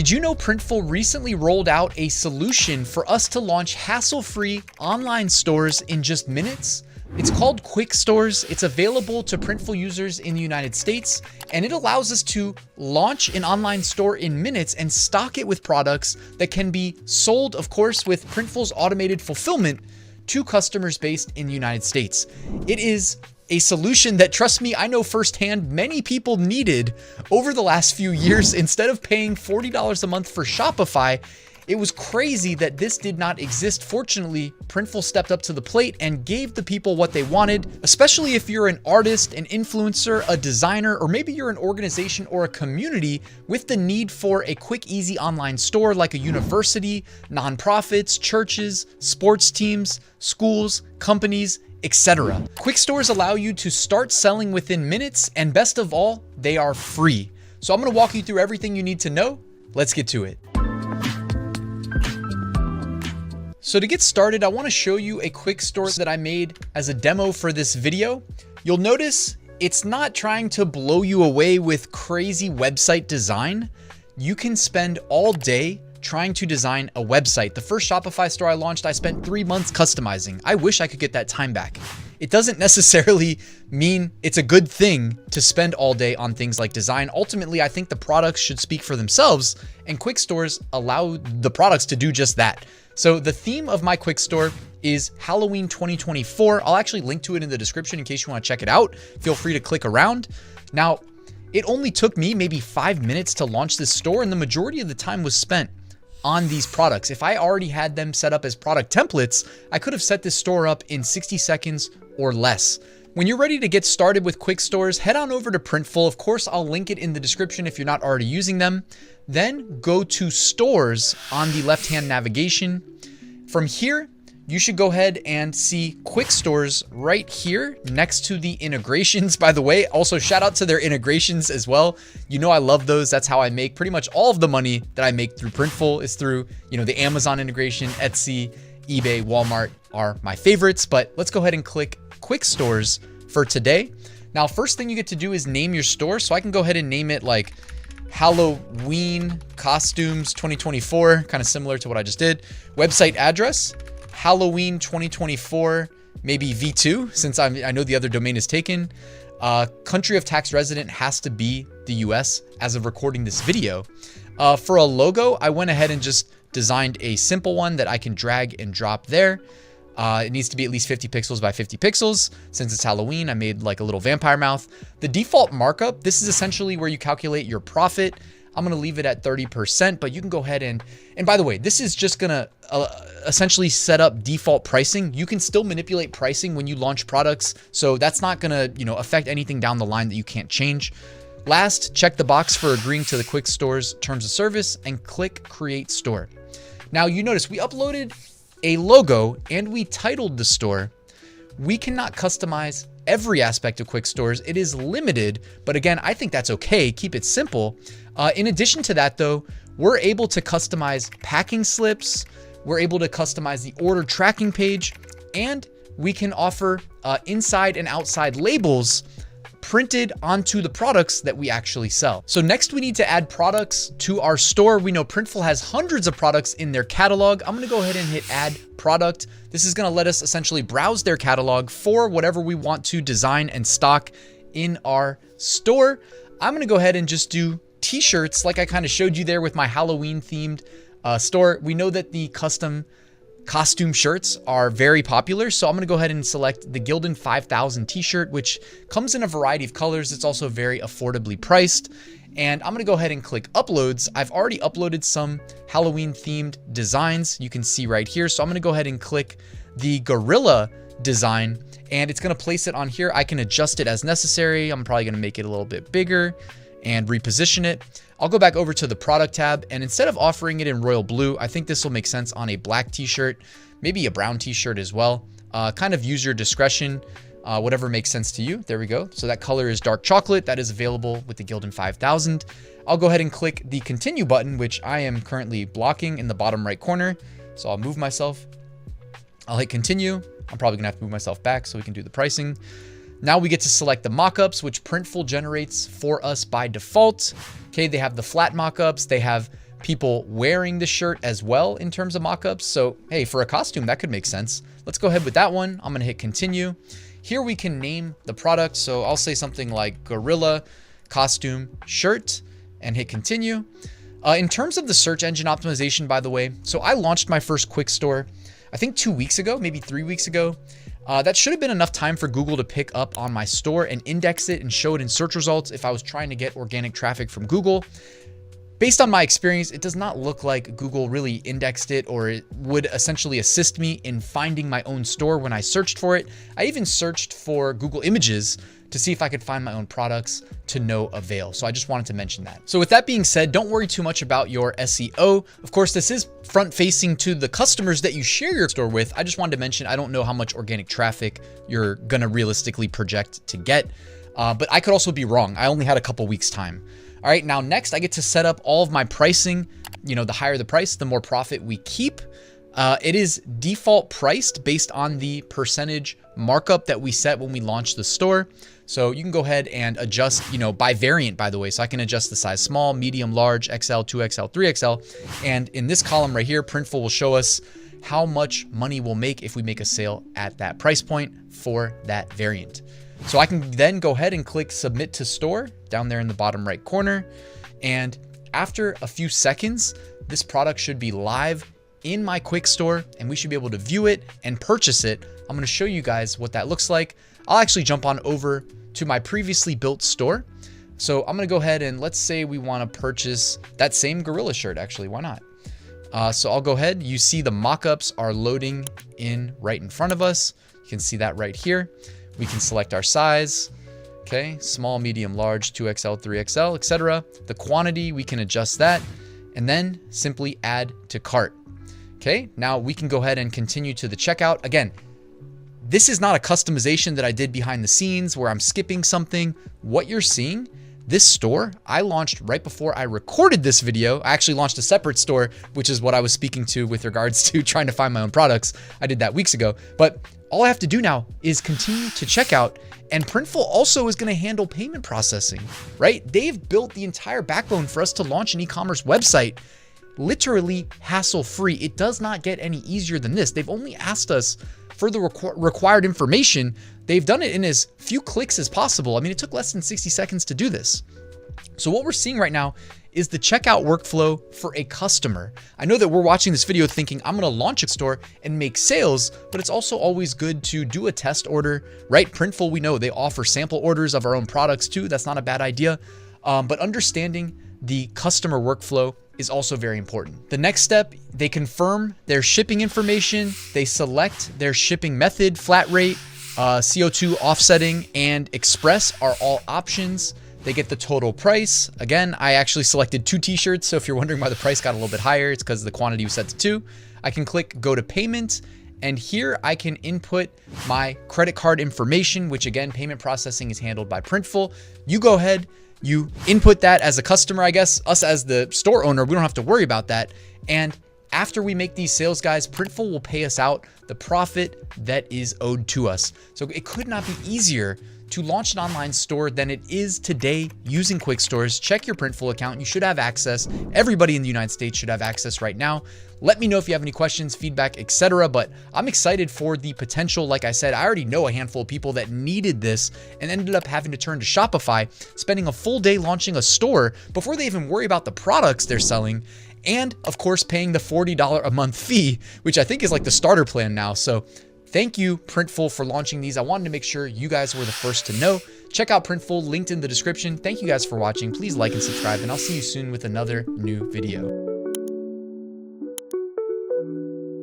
Did you know Printful recently rolled out a solution for us to launch hassle-free online stores in just minutes? It's called Quick Stores. It's available to Printful users in the United States, and it allows us to launch an online store in minutes and stock it with products that can be sold, of course, with Printful's automated fulfillment to customers based in the United States. It is a solution that, trust me, I know firsthand many people needed over the last few years. Instead of paying $40 a month for Shopify, it was crazy that this did not exist. Fortunately, Printful stepped up to the plate and gave the people what they wanted, especially if you're an artist, an influencer, a designer, or maybe you're an organization or a community with the need for a quick, easy online store like a university, nonprofits, churches, sports teams, schools, companies, etc. Quick stores allow you to start selling within minutes, and best of all, they are free. So I'm gonna walk you through everything you need to know. Let's get to it. So to get started, I wanna show you a quick store that I made as a demo for this video. You'll notice it's not trying to blow you away with crazy website design. You can spend all day trying to design a website. The first Shopify store I launched, I spent 3 months customizing. I wish I could get that time back. It doesn't necessarily mean it's a good thing to spend all day on things like design. Ultimately, I think the products should speak for themselves, and quick stores allow the products to do just that. So the theme of my quick store is Halloween 2024. I'll actually link to it in the description in case you want to check it out. Feel free to click around. Now, it only took me maybe 5 minutes to launch this store, and the majority of the time was spent on these products. If I already had them set up as product templates, I could have set this store up in 60 seconds or less. When you're ready to get started with quick stores, head on over to Printful. Of course, I'll link it in the description if you're not already using them. Then go to Stores on the left-hand navigation. From here, you should go ahead and see quick stores right here next to the integrations. By the way, also shout out to their integrations as well. You know I love those. That's how I make pretty much all of the money that I make through Printful is through, the Amazon integration. Etsy, eBay, Walmart are my favorites, but let's go ahead and click quick stores for today. Now, first thing you get to do is name your store. So I can go ahead and name it like Halloween Costumes 2024, kind of similar to what I just did. Website address, Halloween 2024, maybe V2, since I know the other domain is taken. Country of tax resident has to be the US as of recording this video. For a logo, I went ahead and just designed a simple one that I can drag and drop there. It needs to be at least 50 pixels by 50 pixels. Since it's Halloween, I made like a little vampire mouth. The default markup, this is essentially where you calculate your profit. I'm gonna leave it at 30%, but you can go ahead and by the way, this is just gonna essentially set up default pricing. You can still manipulate pricing when you launch products. So that's not gonna, affect anything down the line that you can't change. Last, check the box for agreeing to the quick stores terms of service and click create store. Now you notice we uploaded a logo and we titled the store. We cannot customize every aspect of quick stores. It is limited, but again, I think that's okay. Keep it simple. In addition to that though, we're able to customize packing slips. We're able to customize the order tracking page, and we can offer inside and outside labels printed onto the products that we actually sell. So next we need to add products to our store. We know Printful has hundreds of products in their catalog. I'm gonna go ahead and hit add product. This is gonna let us essentially browse their catalog for whatever we want to design and stock in our store. I'm gonna go ahead and just do t-shirts like I kind of showed you there with my Halloween themed store. We know that the custom costume shirts are very popular, so I'm gonna go ahead and select the Gildan 5000 t-shirt, which comes in a variety of colors. It's also very affordably priced, and I'm gonna go ahead and click uploads. I've already uploaded some Halloween themed designs you can see right here, so I'm gonna go ahead and click the gorilla design, and it's gonna place it on here. I can adjust it as necessary. I'm probably gonna make it a little bit bigger and reposition it. I'll go back over to the product tab, and instead of offering it in royal blue, I think this will make sense on a black t-shirt, maybe a brown t-shirt as well. Kind of use your discretion, whatever makes sense to you. There we go. So that color is dark chocolate. That is available with the Gildan 5000. I'll go ahead and click the continue button, which I am currently blocking in the bottom right corner. So I'll move myself. I'll hit continue. I'm probably gonna have to move myself back so we can do the pricing. Now we get to select the mockups, which Printful generates for us by default. Okay, they have the flat mockups, they have people wearing the shirt as well in terms of mockups. So hey, for a costume, that could make sense. Let's go ahead with that one. I'm gonna hit continue. Here we can name the product. So I'll say something like Gorilla Costume Shirt and hit continue. In terms of the search engine optimization, by the way, so I launched my first Quick store, I think 2 weeks ago, maybe 3 weeks ago. That should have been enough time for Google to pick up on my store and index it and show it in search results if I was trying to get organic traffic from Google. Based on my experience, it does not look like Google really indexed it, or it would essentially assist me in finding my own store when I searched for it. I even searched for Google Images to see if I could find my own products, to no avail. So I just wanted to mention that. So with that being said, don't worry too much about your SEO. Of course, this is front facing to the customers that you share your store with. I just wanted to mention, I don't know how much organic traffic you're gonna realistically project to get, but I could also be wrong. I only had a couple weeks time. All right, now next I get to set up all of my pricing. You know, the higher the price, the more profit we keep. It is default priced based on the percentage markup that we set when we launch the store. So you can go ahead and adjust, you know, by variant, by the way. So I can adjust the size small, medium, large, XL, 2XL, 3XL. And in this column right here, Printful will show us how much money we'll make if we make a sale at that price point for that variant. So I can then go ahead and click submit to store down there in the bottom right corner. And after a few seconds, this product should be live in my Quick store and we should be able to view it and purchase it. I'm going to show you guys what that looks like. I'll actually jump on over to my previously built store. So I'm going to go ahead and let's say we want to purchase that same Gorilla shirt. Actually, why not? So I'll go ahead. You see the mockups are loading in right in front of us. You can see that right here. We can select our size. Okay, small, medium, large, 2XL, 3XL, etc. The quantity, we can adjust that and then simply add to cart. Okay, now we can go ahead and continue to the checkout. Again, this is not a customization that I did behind the scenes where I'm skipping something. What you're seeing, this store, I launched right before I recorded this video. I actually launched a separate store, which is what I was speaking to with regards to trying to find my own products. I did that weeks ago, but all I have to do now is continue to check out, and Printful also is going to handle payment processing, right? They've built the entire backbone for us to launch an e-commerce website literally hassle-free. It does not get any easier than this. They've only asked us for the required information. They've done it in as few clicks as possible. I mean, it took less than 60 seconds to do this. So what we're seeing right now is the checkout workflow for a customer. I know that we're watching this video thinking I'm going to launch a store and make sales, but it's also always good to do a test order, right? Printful, we know they offer sample orders of our own products too. That's not a bad idea. But understanding the customer workflow is also very important. The next step, they confirm their shipping information. They select their shipping method, flat rate, CO2 offsetting, and express are all options. They get the total price. Again, I actually selected 2 t-shirts. So if you're wondering why the price got a little bit higher, it's because the quantity was set to 2. I can click go to payment. And here I can input my credit card information, which again, payment processing is handled by Printful. You go ahead, you input that as a customer, I guess. Us as the store owner, we don't have to worry about that. And after we make these sales, guys, Printful will pay us out the profit that is owed to us. So it could not be easier to launch an online store than it is today using Quick Stores. Check your Printful account. You should have access. Everybody in the United States should have access right now. Let me know if you have any questions, feedback, etc. But I'm excited for the potential. Like I said, I already know a handful of people that needed this and ended up having to turn to Shopify, spending a full day launching a store before they even worry about the products they're selling. And of course, paying the $40 a month fee, which I think is like the starter plan now. So thank you, Printful, for launching these. I wanted to make sure you guys were the first to know. Check out Printful, linked in the description. Thank you guys for watching. Please like and subscribe, and I'll see you soon with another new video.